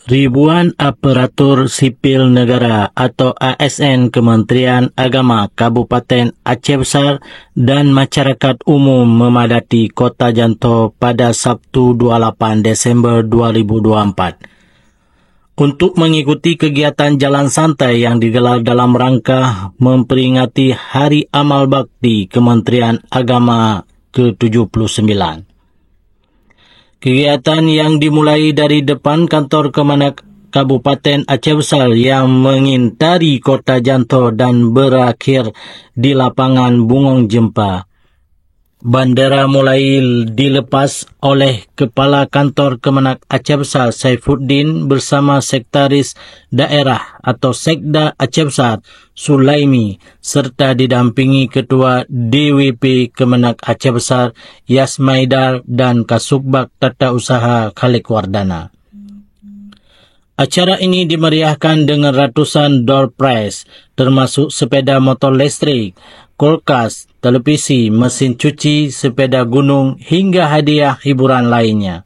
Ribuan aparatur sipil negara atau ASN Kementerian Agama Kabupaten Aceh Besar dan masyarakat umum memadati Kota Janto pada Sabtu 28 Desember 2024 untuk mengikuti kegiatan jalan santai yang digelar dalam rangka memperingati Hari Amal Bakti Kementerian Agama ke-79. Kegiatan yang dimulai dari depan kantor Kemenak Kabupaten Aceh Besar yang mengintari Kota Janto dan berakhir di lapangan Bungong Jempa. Bandera mulai dilepas oleh Kepala Kantor Kemenak Aceh Besar Saifuddin bersama Sekretaris Daerah atau Sekda Aceh Besar Sulaimi serta didampingi Ketua DWP Kemenak Aceh Besar Yasmaidar dan Kasubag Tata Usaha Khalik Wardana. Acara ini dimeriahkan dengan ratusan door prize termasuk sepeda motor listrik, kulkas, televisi, mesin cuci, sepeda gunung hingga hadiah hiburan lainnya.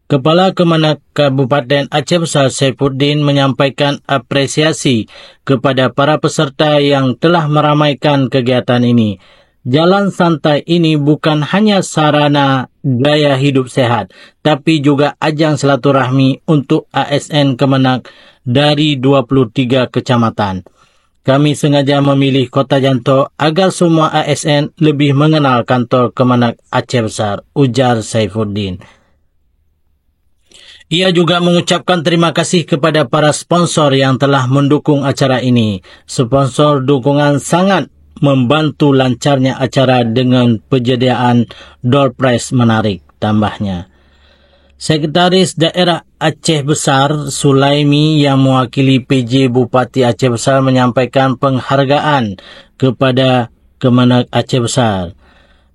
Kepala Kemenak Kabupaten Aceh Besar Saifuddin menyampaikan apresiasi kepada para peserta yang telah meramaikan kegiatan ini. Jalan santai ini bukan hanya sarana gaya hidup sehat, tapi juga ajang silaturahmi untuk ASN Kemenak dari 23 kecamatan. Kami sengaja memilih Kota Janto agar semua ASN lebih mengenal kantor Kemenak Aceh Besar, ujar Saifuddin. Ia juga mengucapkan terima kasih kepada para sponsor yang telah mendukung acara ini. Sponsor dukungan sangat membantu lancarnya acara dengan penyediaan door prize menarik, tambahnya. Sekretaris Daerah Aceh Besar Sulaimi yang mewakili PJ Bupati Aceh Besar menyampaikan penghargaan kepada Kemenak Aceh Besar.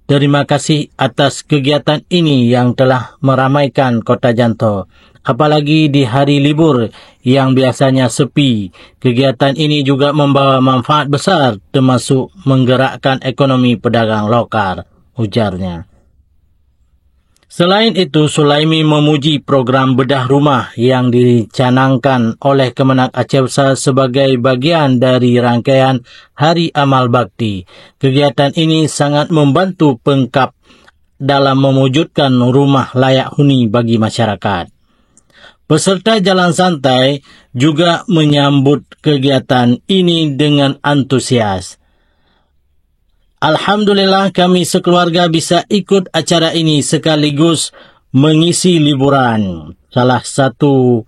Terima kasih atas kegiatan ini yang telah meramaikan Kota Janto. Apalagi di hari libur yang biasanya sepi, kegiatan ini juga membawa manfaat besar termasuk menggerakkan ekonomi pedagang lokal, ujarnya. Selain itu, Sulaimi memuji program bedah rumah yang dicanangkan oleh Kemenak Aceh Besar sebagai bagian dari rangkaian Hari Amal Bakti. Kegiatan ini sangat membantu pengkap dalam mewujudkan rumah layak huni bagi masyarakat. Peserta jalan santai juga menyambut kegiatan ini dengan antusias. Alhamdulillah kami sekeluarga bisa ikut acara ini sekaligus mengisi liburan. Salah satu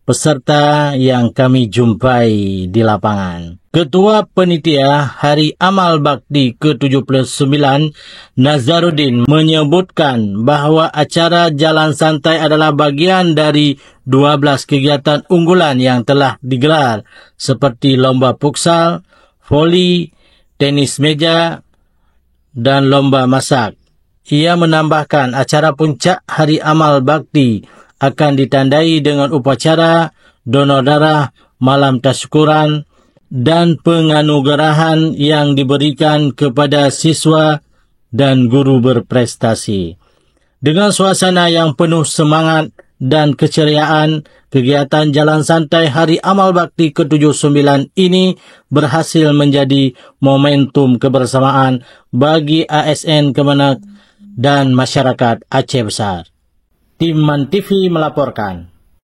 peserta yang kami jumpai di lapangan. Ketua Panitia Hari Amal Bakti ke-79 Nazaruddin menyebutkan bahawa acara jalan santai adalah bagian dari 12 kegiatan unggulan yang telah digelar seperti lomba futsal, voli, tenis meja, dan lomba masak. Ia menambahkan acara puncak Hari Amal Bakti akan ditandai dengan upacara donor darah, malam tasyukuran, dan penganugerahan yang diberikan kepada siswa dan guru berprestasi. Dengan suasana yang penuh semangat dan keceriaan, kegiatan jalan santai Hari Amal Bakti ke-79 ini berhasil menjadi momentum kebersamaan bagi ASN Kemenak dan masyarakat Aceh Besar. Tim MAN TV melaporkan.